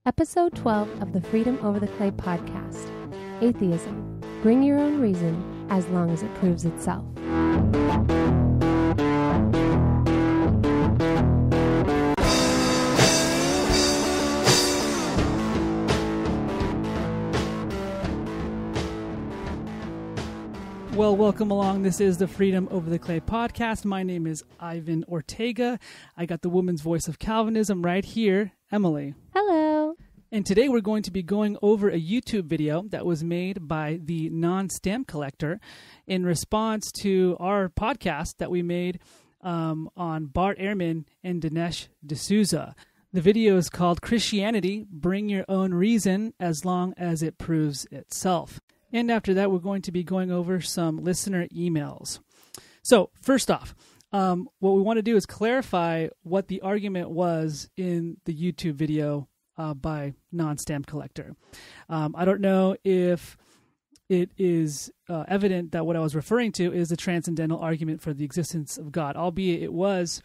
Episode 12 of the Freedom Over the Clay podcast, Atheism. Bring your own reason as long as it proves itself. Well, welcome along. This is the Freedom Over the Clay podcast. My name is Ivan Ortega. I got the woman's voice of Calvinism right here, Emily. Hello. And today we're going to be going over a YouTube video that was made by the NonStampCollector in response to our podcast that we made on Bart Ehrman and Dinesh D'Souza. The video is called Christianity, Bring Your Own Reason as Long as It Proves Itself. And after that, we're going to be going over some listener emails. So first off, what we want to do is clarify what the argument was in the YouTube video by NonStampCollector. I don't know if it is evident that what I was referring to is the transcendental argument for the existence of God, albeit it was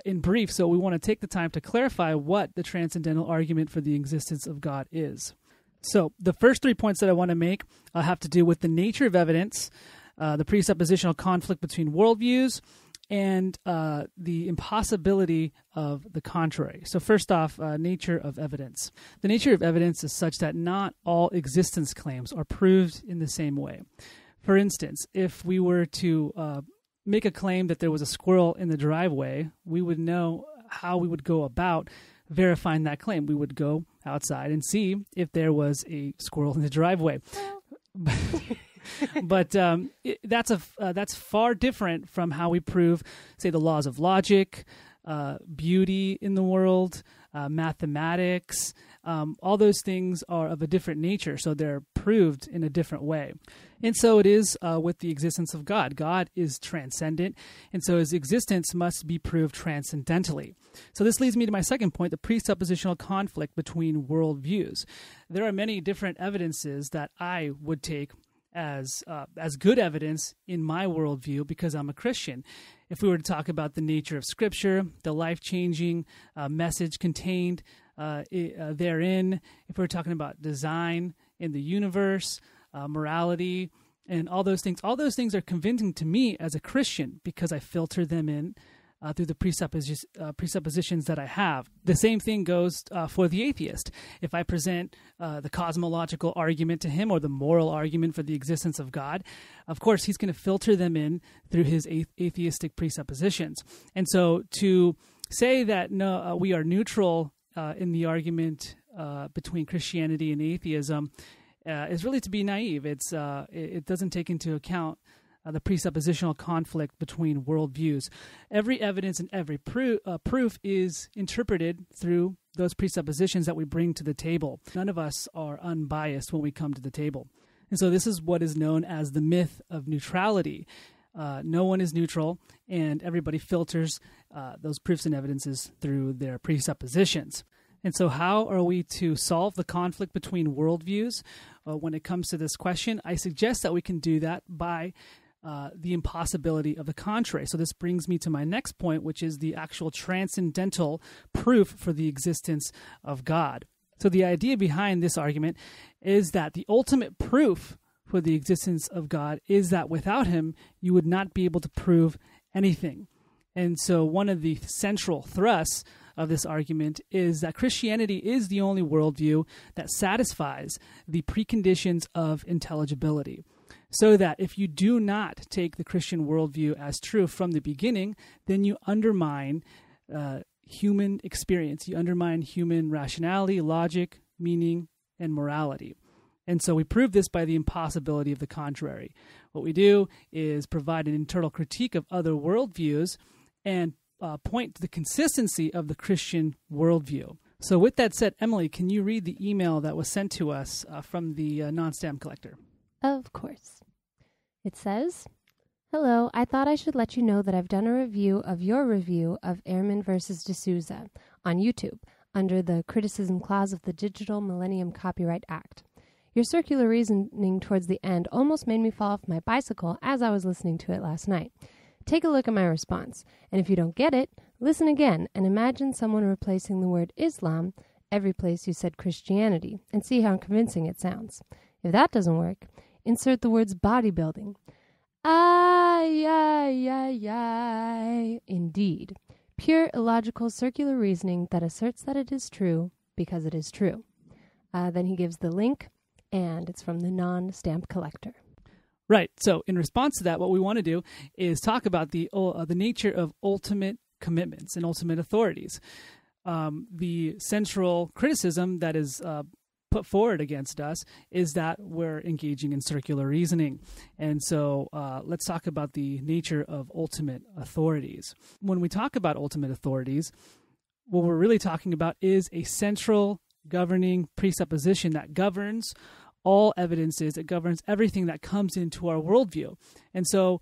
in brief. So we want to take the time to clarify what the transcendental argument for the existence of God is. So the first 3 points that I want to make have to do with the nature of evidence, the presuppositional conflict between worldviews, and the impossibility of the contrary. So first off, nature of evidence. The nature of evidence is such that not all existence claims are proved in the same way. For instance, if we were to make a claim that there was a squirrel in the driveway, we would know how we would go about verifying that claim. We would go outside and see if there was a squirrel in the driveway. But that's far different from how we prove, say, the laws of logic, beauty in the world, mathematics. All those things are of a different nature, so they're proved in a different way. And so it is with the existence of God. God is transcendent, and so his existence must be proved transcendentally. So this leads me to my second point, the presuppositional conflict between worldviews. There are many different evidences that I would take as good evidence in my worldview because I'm a Christian. If we were to talk about the nature of Scripture, the life-changing message contained therein, if we're talking about design in the universe, morality, and all those things are convincing to me as a Christian because I filter them in through the presuppositions that I have. The same thing goes for the atheist. If I present the cosmological argument to him or the moral argument for the existence of God, of course, he's going to filter them in through his atheistic presuppositions. And so to say that no, we are neutral in the argument between Christianity and atheism is really to be naive. It doesn't take into account the presuppositional conflict between worldviews. Every evidence and every proof is interpreted through those presuppositions that we bring to the table. None of us are unbiased when we come to the table. And so this is what is known as the myth of neutrality. No one is neutral, and everybody filters those proofs and evidences through their presuppositions. And so how are we to solve the conflict between worldviews when it comes to this question? I suggest that we can do that by the impossibility of the contrary. So this brings me to my next point, which is the actual transcendental proof for the existence of God. So the idea behind this argument is that the ultimate proof for the existence of God is that without him, you would not be able to prove anything. And so one of the central thrusts of this argument is that Christianity is the only worldview that satisfies the preconditions of intelligibility. So that if you do not take the Christian worldview as true from the beginning, then you undermine human experience. You undermine human rationality, logic, meaning, and morality. And so we prove this by the impossibility of the contrary. What we do is provide an internal critique of other worldviews and point to the consistency of the Christian worldview. So with that said, Emily, can you read the email that was sent to us from the NonStampCollector? Of course. It says, "Hello, I thought I should let you know that I've done a review of your review of Ehrman versus D'Souza on YouTube under the criticism clause of the Digital Millennium Copyright Act. Your circular reasoning towards the end almost made me fall off my bicycle as I was listening to it last night. Take a look at my response, and if you don't get it, listen again and imagine someone replacing the word Islam every place you said Christianity and see how convincing it sounds. If that doesn't work, insert the words bodybuilding. Ay, ay, ay, ay. Indeed. Pure illogical circular reasoning that asserts that it is true because it is true. Then he gives the link, and it's from the NonStampCollector. Right. So in response to that, what we want to do is talk about the nature of ultimate commitments and ultimate authorities. The central criticism that is put forward against us is that we're engaging in circular reasoning. And so let's talk about the nature of ultimate authorities. When we talk about ultimate authorities, what we're really talking about is a central governing presupposition that governs all evidences. It governs everything that comes into our worldview. And so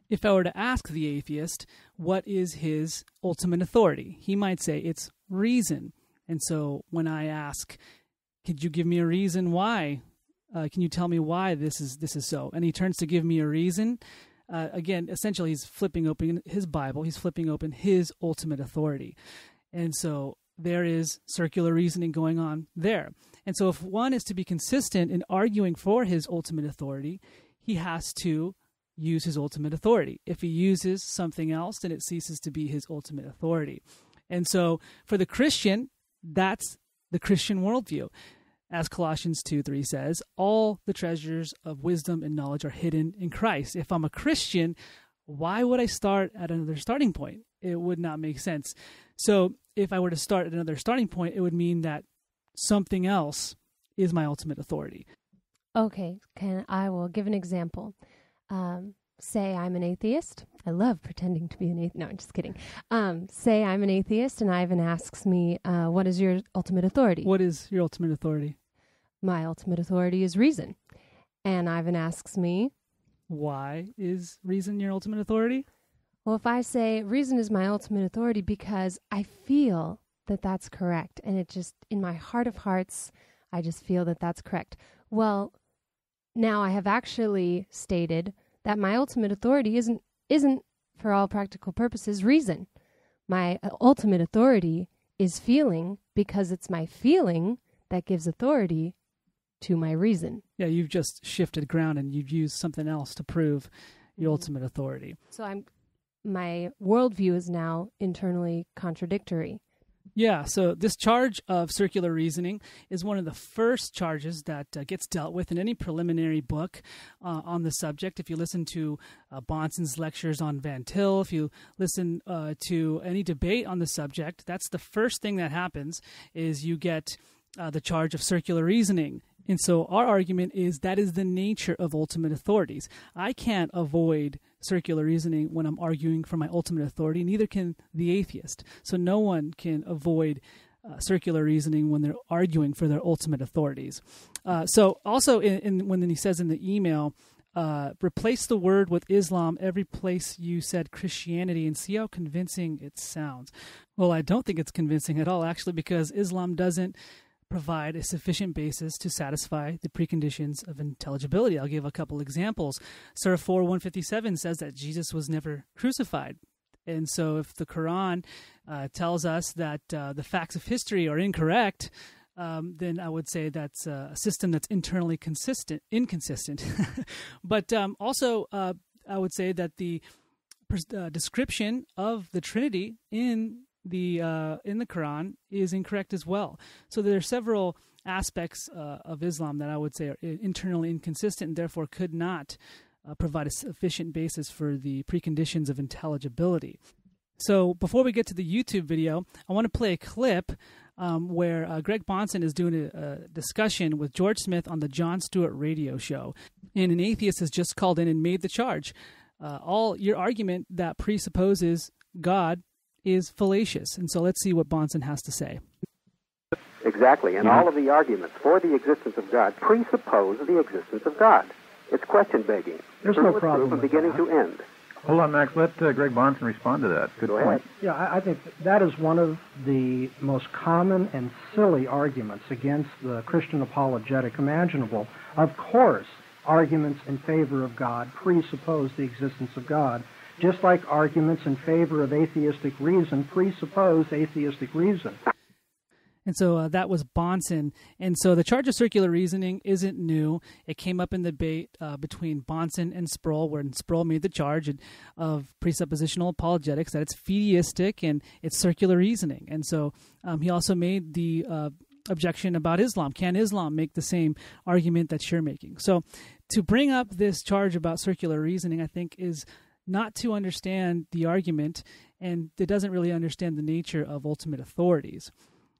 if I were to ask the atheist, what is his ultimate authority? He might say it's reason. And so when I ask, could you give me a reason why? Can you tell me why this is so? And he turns to give me a reason. Again, essentially, he's flipping open his Bible. He's flipping open his ultimate authority. And so there is circular reasoning going on there. And so if one is to be consistent in arguing for his ultimate authority, he has to use his ultimate authority. If he uses something else, then it ceases to be his ultimate authority. And so for the Christian, that's the Christian worldview. As Colossians 2:3 says, all the treasures of wisdom and knowledge are hidden in Christ. If I'm a Christian, why would I start at another starting point? It would not make sense. So if I were to start at another starting point, it would mean that something else is my ultimate authority. Okay, I will give an example. Say I'm an atheist. I love pretending to be an atheist. No, I'm just kidding. Say I'm an atheist and Ivan asks me, what is your ultimate authority? What is your ultimate authority? My ultimate authority is reason. And Ivan asks me, why is reason your ultimate authority? Well, if I say reason is my ultimate authority because I feel that that's correct, and it just, in my heart of hearts, I just feel that that's correct. Well, now I have actually stated that my ultimate authority isn't for all practical purposes reason. My ultimate authority is feeling, because it's my feeling that gives authority to my reason. Yeah, you've just shifted ground and you've used something else to prove your ultimate authority. So my worldview is now internally contradictory. Yeah, so this charge of circular reasoning is one of the first charges that gets dealt with in any preliminary book on the subject. If you listen to Bonson's lectures on Van Til, if you listen to any debate on the subject, that's the first thing that happens is you get the charge of circular reasoning. And so our argument is that is the nature of ultimate authorities. I can't avoid circular reasoning when I'm arguing for my ultimate authority, neither can the atheist. So no one can avoid circular reasoning when they're arguing for their ultimate authorities. So also when he says in the email, replace the word with Islam every place you said Christianity and see how convincing it sounds. Well, I don't think it's convincing at all, actually, because Islam doesn't provide a sufficient basis to satisfy the preconditions of intelligibility. I'll give a couple examples. Surah 4:157 says that Jesus was never crucified. And so if the Quran tells us that the facts of history are incorrect, then I would say that's a system that's internally inconsistent. But also I would say that the description of the Trinity in the Quran is incorrect as well. So there are several aspects of Islam that I would say are internally inconsistent and therefore could not provide a sufficient basis for the preconditions of intelligibility. So before we get to the YouTube video, I want to play a clip where Greg Bonson is doing a discussion with George Smith on the Jon Stewart radio show. And an atheist has just called in and made the charge. All your argument that presupposes God is fallacious. And so let's see what Bonson has to say. Exactly. And all of the arguments for the existence of God presuppose the existence of God. It's question-begging. There's no problem from with beginning that. to end. Hold on, Max. Let Greg Bonson respond to that. Good Go point. ahead. Yeah, I think that is one of the most common and silly arguments against the Christian apologetic imaginable. Of course, arguments in favor of God presuppose the existence of God, just like arguments in favor of atheistic reason presuppose atheistic reason. And so that was Bahnsen. And so the charge of circular reasoning isn't new. It came up in the debate between Bahnsen and Sproul, where Sproul made the charge of presuppositional apologetics, that it's fideistic and it's circular reasoning. And so he also made the objection about Islam. Can Islam make the same argument that you're making? So to bring up this charge about circular reasoning, I think, is not to understand the argument, and it doesn't really understand the nature of ultimate authorities.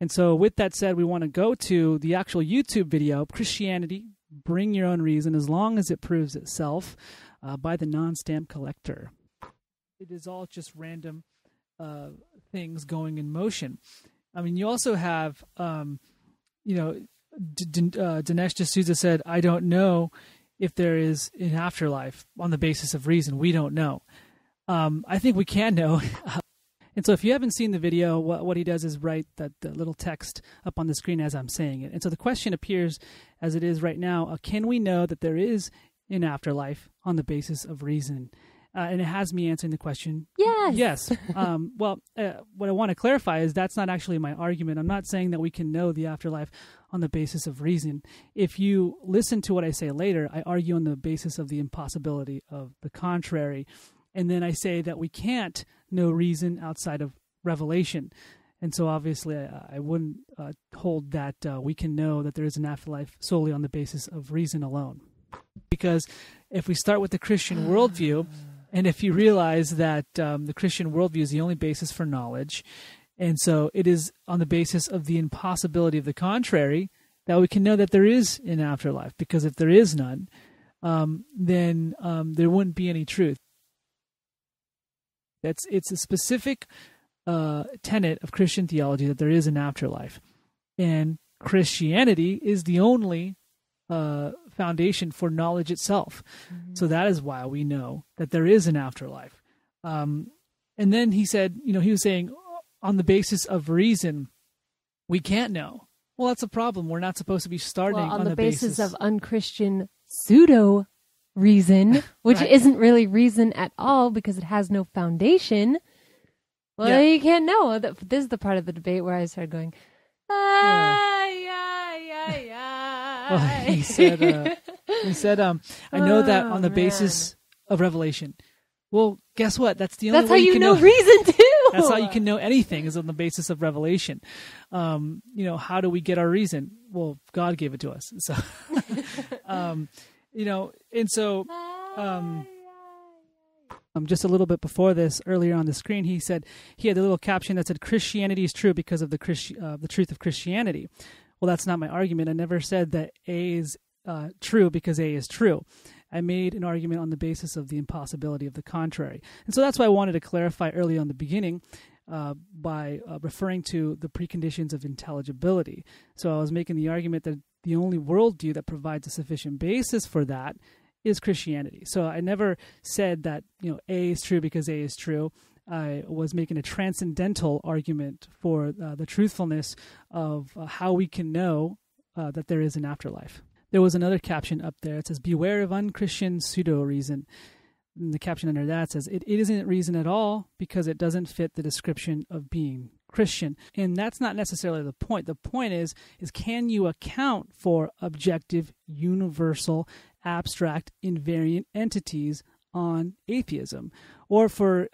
And so with that said, we want to go to the actual YouTube video, Christianity, Bring Your Own Reason, as long as it proves itself, by the NonStampCollector. It is all just random things going in motion. I mean, you also have, Dinesh D'Souza said, I don't know if there is an afterlife on the basis of reason. We don't know. I think we can know. And so if you haven't seen the video, what he does is write the little text up on the screen as I'm saying it. And so the question appears as it is right now, can we know that there is an afterlife on the basis of reason? And it has me answering the question, yes. What I want to clarify is that's not actually my argument. I'm not saying that we can know the afterlife on the basis of reason. If you listen to what I say later, I argue on the basis of the impossibility of the contrary. And then I say that we can't know reason outside of revelation. And so obviously I wouldn't hold that we can know that there is an afterlife solely on the basis of reason alone. Because if we start with the Christian worldview, and if you realize that the Christian worldview is the only basis for knowledge, and so it is on the basis of the impossibility of the contrary that we can know that there is an afterlife. Because if there is none, then there wouldn't be any truth. It's a specific tenet of Christian theology that there is an afterlife. And Christianity is the only foundation for knowledge itself. Mm-hmm. So that is why we know that there is an afterlife. And then he said, he was saying on the basis of reason, we can't know. Well, that's a problem. We're not supposed to be starting on the basis of unchristian pseudo reason, which right. isn't really reason at all because it has no foundation. Well, you can't know. This is the part of the debate where I started going, Well, he said, I know that on the basis of revelation. Well, guess what? That's the only way you can know. That's how you know reason too. That's how you can know anything, is on the basis of revelation. How do we get our reason? Well, God gave it to us. So, just a little bit before this, earlier on the screen, he said he had a little caption that said, Christianity is true because of the truth of Christianity. Well, that's not my argument. I never said that A is true because A is true. I made an argument on the basis of the impossibility of the contrary. And so that's why I wanted to clarify early on the beginning by referring to the preconditions of intelligibility. So I was making the argument that the only worldview that provides a sufficient basis for that is Christianity. So I never said that A is true because A is true. I was making a transcendental argument for the truthfulness of how we can know that there is an afterlife. There was another caption up there. It says, beware of unchristian pseudo-reason. And the caption under that says, it isn't reason at all because it doesn't fit the description of being Christian. And that's not necessarily the point. The point is can you account for objective, universal, abstract, invariant entities on atheism? Or for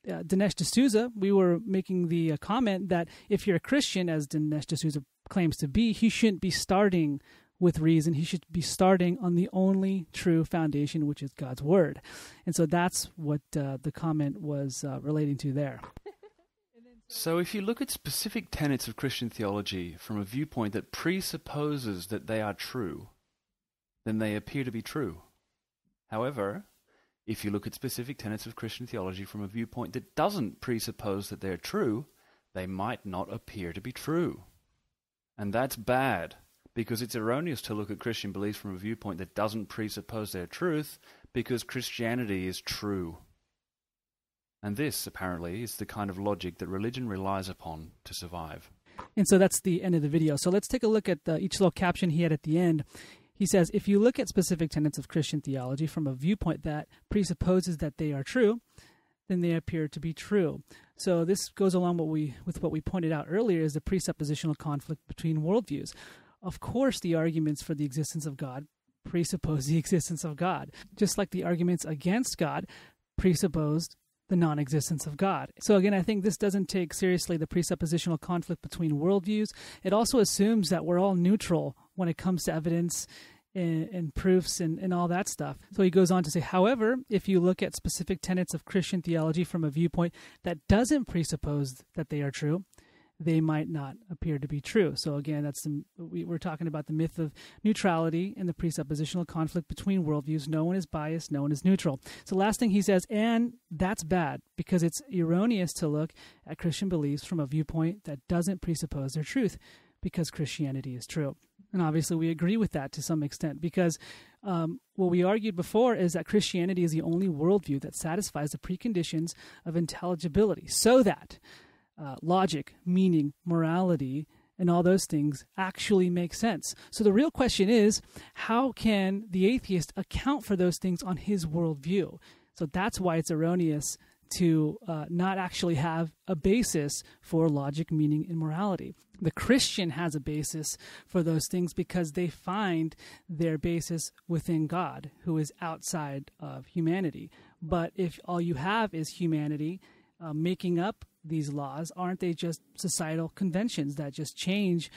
Dinesh D'Souza, we were making the comment that if you're a Christian, as Dinesh D'Souza claims to be, he shouldn't be starting with reason. He should be starting on the only true foundation, which is God's Word. And so that's what the comment was relating to there. So if you look at specific tenets of Christian theology from a viewpoint that presupposes that they are true, then they appear to be true. However, if you look at specific tenets of Christian theology from a viewpoint that doesn't presuppose that they're true, they might not appear to be true. And that's bad, because it's erroneous to look at Christian beliefs from a viewpoint that doesn't presuppose their truth, because Christianity is true. And this, apparently, is the kind of logic that religion relies upon to survive. And so that's the end of the video. So let's take a look at each little caption he had at the end. He says, if you look at specific tenets of Christian theology from a viewpoint that presupposes that they are true, then they appear to be true. So this goes along with what we pointed out earlier, is the presuppositional conflict between worldviews. Of course, the arguments for the existence of God presuppose the existence of God, just like the arguments against God presupposed the non-existence of God. So again, I think this doesn't take seriously the presuppositional conflict between worldviews. It also assumes that we're all neutral when it comes to evidence and proofs and all that stuff. So he goes on to say, however, if you look at specific tenets of Christian theology from a viewpoint that doesn't presuppose that they are true, they might not appear to be true. So again, we're talking about the myth of neutrality and the presuppositional conflict between worldviews. No one is biased, no one is neutral. So last thing he says, and that's bad because it's erroneous to look at Christian beliefs from a viewpoint that doesn't presuppose their truth, because Christianity is true. And obviously we agree with that to some extent, because what we argued before is that Christianity is the only worldview that satisfies the preconditions of intelligibility, so that logic, meaning, morality, and all those things actually make sense. So the real question is, how can the atheist account for those things on his worldview? So that's why it's erroneous to not actually have a basis for logic, meaning, and morality. The Christian has a basis for those things because they find their basis within God, who is outside of humanity. But if all you have is humanity making up these laws, aren't they just societal conventions that just change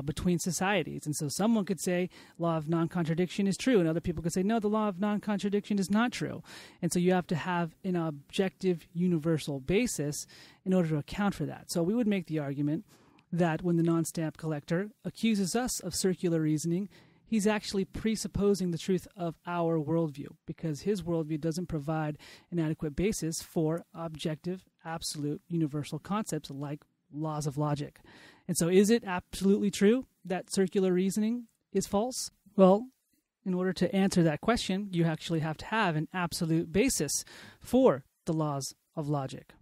between societies? And so someone could say law of non-contradiction is true, and other people could say, no, the law of non-contradiction is not true. And so you have to have an objective, universal basis in order to account for that. So we would make the argument that when the non-stamp collector accuses us of circular reasoning, he's actually presupposing the truth of our worldview, because his worldview doesn't provide an adequate basis for objective, absolute, universal concepts like laws of logic. And so is it absolutely true that circular reasoning is false? Well, in order to answer that question, you actually have to have an absolute basis for the laws of logic.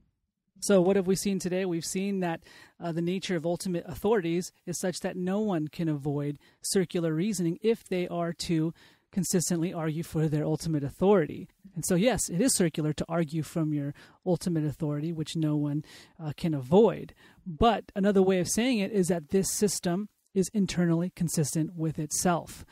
So what have we seen today? We've seen that the nature of ultimate authorities is such that no one can avoid circular reasoning if they are to consistently argue for their ultimate authority. And so, yes, it is circular to argue from your ultimate authority, which no one can avoid. But another way of saying it is that this system is internally consistent with itself.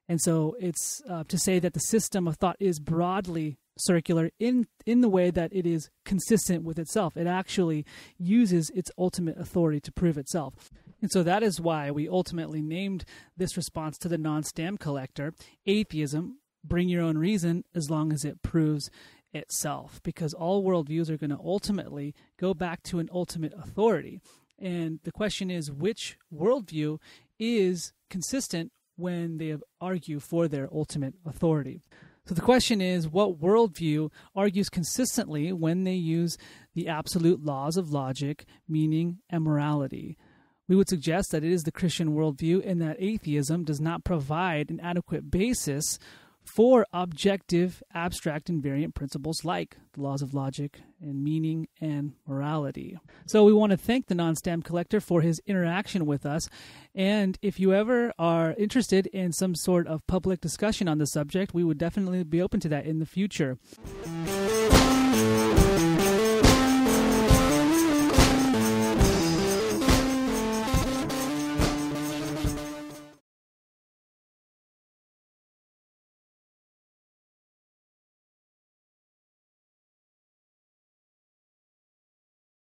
And so it's to say that the system of thought is broadly circular in the way that it is consistent with itself. It actually uses its ultimate authority to prove itself. And so that is why we ultimately named this response to the non-stamp collector Atheism, bring your own reason as long as it proves itself, because all worldviews are going to ultimately go back to an ultimate authority. And the question is, which worldview is consistent when they argue for their ultimate authority? So the question is, what worldview argues consistently when they use the absolute laws of logic, meaning, and morality? We would suggest that it is the Christian worldview, and that atheism does not provide an adequate basis for objective, abstract, invariant principles like the laws of logic and meaning and morality. So we want to thank the non-stamp collector for his interaction with us. And if you ever are interested in some sort of public discussion on the subject, we would definitely be open to that in the future.